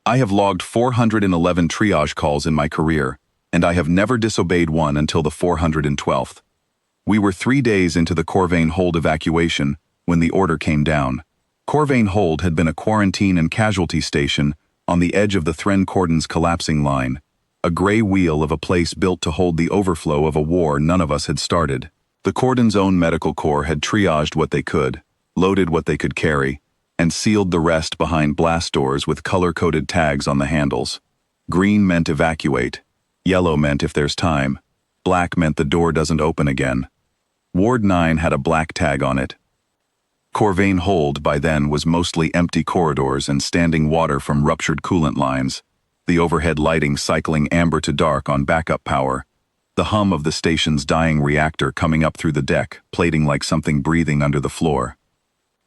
I have logged 411 triage calls in my career, and I have never disobeyed one until the 412th. We were 3 days into the Corvain Hold evacuation when the order came down. Corvain Hold had been a quarantine and casualty station on the edge of the Thren Cordon's collapsing line, a gray wheel of a place built to hold the overflow of a war none of us had started. The Cordon's own medical corps had triaged what they could, loaded what they could carry, and sealed the rest behind blast doors with color-coded tags on the handles. Green meant evacuate, yellow meant if there's time, black meant the door doesn't open again. Ward 9 had a black tag on it. Corvain Hold by then was mostly empty corridors and standing water from ruptured coolant lines, the overhead lighting cycling amber to dark on backup power, the hum of the station's dying reactor coming up through the deck, plating like something breathing under the floor.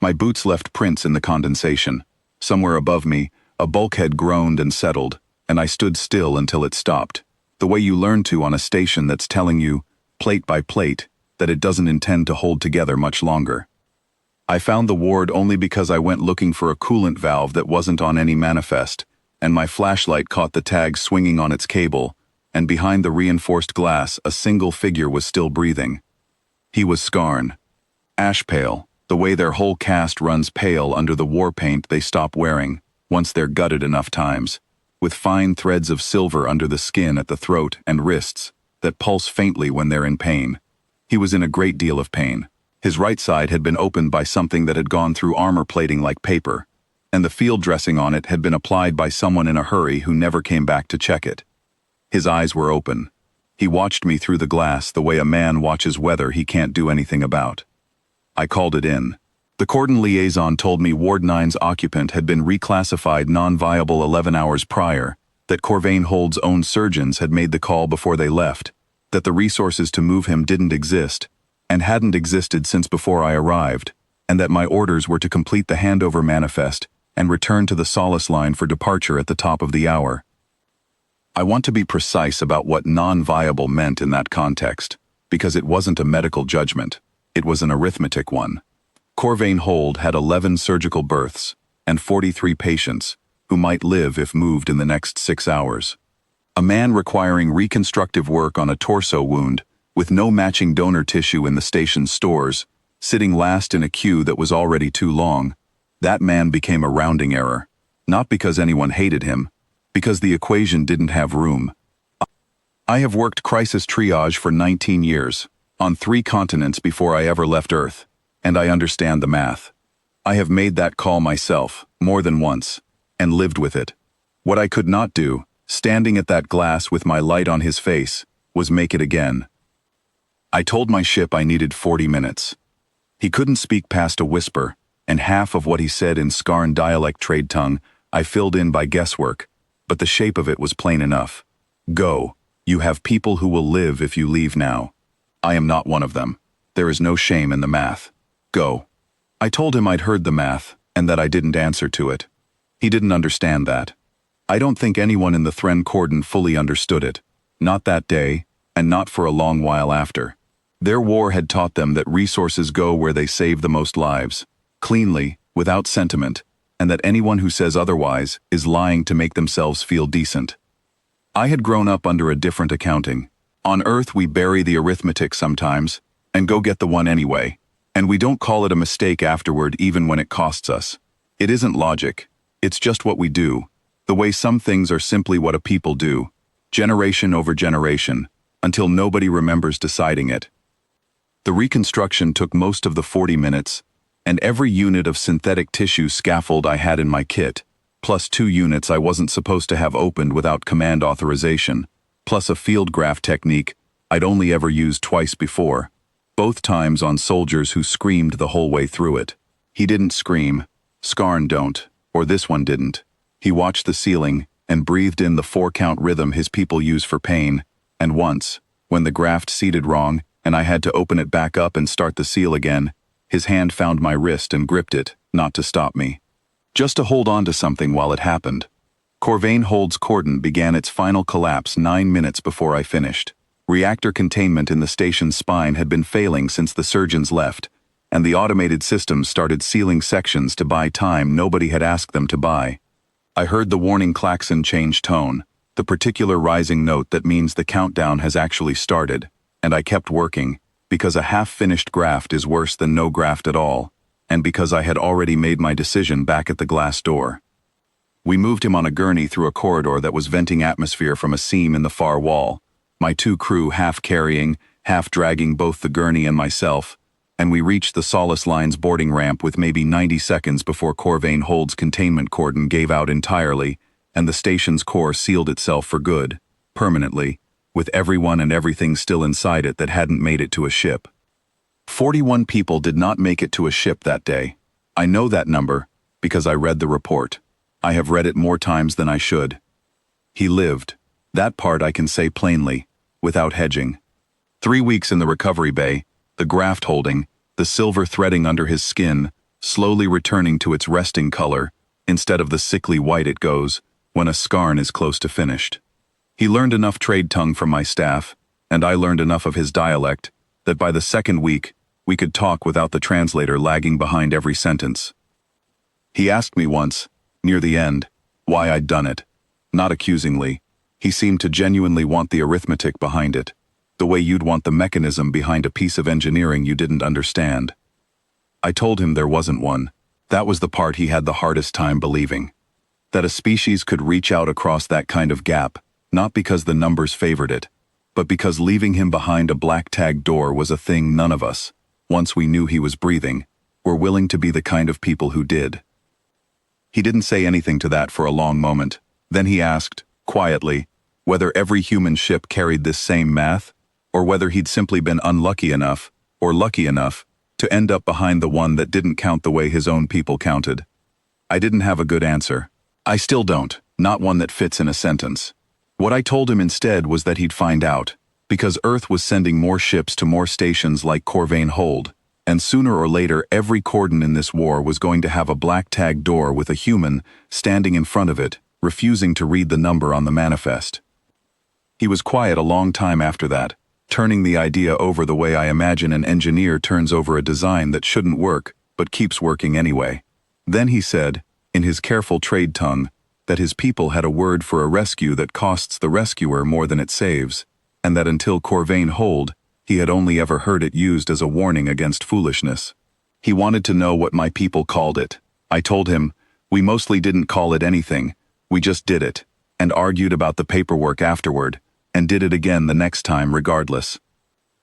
My boots left prints in the condensation. Somewhere above me, a bulkhead groaned and settled, and I stood still until it stopped, the way you learn to on a station that's telling you, plate by plate, that it doesn't intend to hold together much longer. I found the ward only because I went looking for a coolant valve that wasn't on any manifest, and my flashlight caught the tag swinging on its cable, and behind the reinforced glass a single figure was still breathing. He was Skarn. Ash pale, the way their whole cast runs pale under the war paint they stop wearing, once they're gutted enough times, with fine threads of silver under the skin at the throat and wrists that pulse faintly when they're in pain. He was in a great deal of pain. His right side had been opened by something that had gone through armor plating like paper, and the field dressing on it had been applied by someone in a hurry who never came back to check it. His eyes were open. He watched me through the glass the way a man watches weather he can't do anything about. I called it in. The Cordon liaison told me Ward 9's occupant had been reclassified non-viable 11 hours prior, that Corvain Hold's own surgeons had made the call before they left, that the resources to move him didn't exist, and hadn't existed since before I arrived, and that my orders were to complete the handover manifest and return to the Solace line for departure at the top of the hour. I want to be precise about what non-viable meant in that context, because it wasn't a medical judgment, it was an arithmetic one. Corvain Hold had 11 surgical berths and 43 patients who might live if moved in the next 6 hours. A man requiring reconstructive work on a torso wound with no matching donor tissue in the station's stores, sitting last in a queue that was already too long, that man became a rounding error, not because anyone hated him, because the equation didn't have room. I have worked crisis triage for 19 years, on 3 continents before I ever left Earth, and I understand the math. I have made that call myself, more than once, and lived with it. What I could not do, standing at that glass with my light on his face, was make it again. I told my ship I needed 40 minutes. He couldn't speak past a whisper, and half of what he said in Skarn dialect trade tongue I filled in by guesswork, but the shape of it was plain enough. Go. You have people who will live if you leave now. I am not one of them. There is no shame in the math. Go. I told him I'd heard the math, and that I didn't answer to it. He didn't understand that. I don't think anyone in the Thren Cordon fully understood it. Not that day, and not for a long while after. Their war had taught them that resources go where they save the most lives, cleanly, without sentiment, and that anyone who says otherwise is lying to make themselves feel decent. I had grown up under a different accounting. On Earth we bury the arithmetic sometimes, and go get the one anyway, and we don't call it a mistake afterward even when it costs us. It isn't logic, it's just what we do, the way some things are simply what a people do, generation over generation, until nobody remembers deciding it. The reconstruction took most of the 40 minutes, and every unit of synthetic tissue scaffold I had in my kit, plus 2 units I wasn't supposed to have opened without command authorization, plus a field graft technique I'd only ever used twice before, both times on soldiers who screamed the whole way through it. He didn't scream, Skarn don't, or this one didn't. He watched the ceiling and breathed in the 4-count rhythm his people use for pain, and once, when the graft seated wrong, and I had to open it back up and start the seal again, his hand found my wrist and gripped it, not to stop me. Just to hold on to something while it happened. Corvain Hold's cordon began its final collapse 9 minutes before I finished. Reactor containment in the station's spine had been failing since the surgeons left, and the automated systems started sealing sections to buy time nobody had asked them to buy. I heard the warning klaxon change tone, the particular rising note that means the countdown has actually started, and I kept working, because a half-finished graft is worse than no graft at all, and because I had already made my decision back at the glass door. We moved him on a gurney through a corridor that was venting atmosphere from a seam in the far wall, my two crew half carrying, half dragging both the gurney and myself, and we reached the Solace Line's boarding ramp with maybe 90 seconds before Corvain Hold's containment cordon gave out entirely, and the station's core sealed itself for good, permanently, with everyone and everything still inside it that hadn't made it to a ship. 41 people did not make it to a ship that day. I know that number because I read the report. I have read it more times than I should. He lived. That part I can say plainly, without hedging. 3 weeks in the recovery bay, the graft holding, the silver threading under his skin, slowly returning to its resting color, instead of the sickly white it goes when a scarn is close to finished. He learned enough trade tongue from my staff, and I learned enough of his dialect, that by the second week, we could talk without the translator lagging behind every sentence. He asked me once, near the end, why I'd done it. Not accusingly. He seemed to genuinely want the arithmetic behind it, the way you'd want the mechanism behind a piece of engineering you didn't understand. I told him there wasn't one. That was the part he had the hardest time believing. That a species could reach out across that kind of gap, not because the numbers favored it, but because leaving him behind a black-tagged door was a thing none of us, once we knew he was breathing, were willing to be the kind of people who did. He didn't say anything to that for a long moment. Then he asked, quietly, whether every human ship carried this same math, or whether he'd simply been unlucky enough, or lucky enough, to end up behind the one that didn't count the way his own people counted. I didn't have a good answer. I still don't, not one that fits in a sentence. What I told him instead was that he'd find out, because Earth was sending more ships to more stations like Corvain Hold, and sooner or later every cordon in this war was going to have a black-tagged door with a human standing in front of it, refusing to read the number on the manifest. He was quiet a long time after that, turning the idea over the way I imagine an engineer turns over a design that shouldn't work, but keeps working anyway. Then he said, in his careful trade tongue, that his people had a word for a rescue that costs the rescuer more than it saves, and that until Corvain Hold, he had only ever heard it used as a warning against foolishness. He wanted to know what my people called it. I told him, we mostly didn't call it anything, we just did it, and argued about the paperwork afterward, and did it again the next time regardless.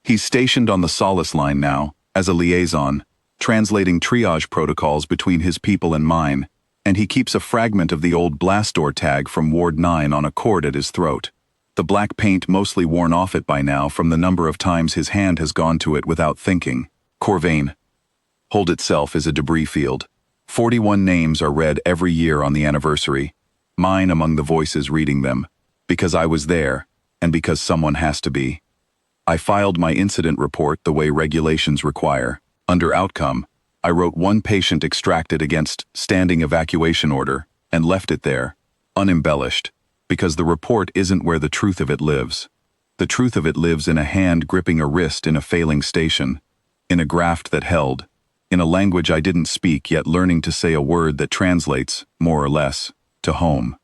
He's stationed on the Solace Line now, as a liaison, translating triage protocols between his people and mine, and he keeps a fragment of the old blast door tag from Ward 9 on a cord at his throat. The black paint mostly worn off it by now from the number of times his hand has gone to it without thinking. Corvain Hold itself is a debris field. 41 names are read every year on the anniversary, mine among the voices reading them, because I was there, and because someone has to be. I filed my incident report the way regulations require. Under outcome, I wrote one patient extracted against standing evacuation order and left it there, unembellished, because the report isn't where the truth of it lives. The truth of it lives in a hand gripping a wrist in a failing station, in a graft that held, in a language I didn't speak yet learning to say a word that translates, more or less, to home.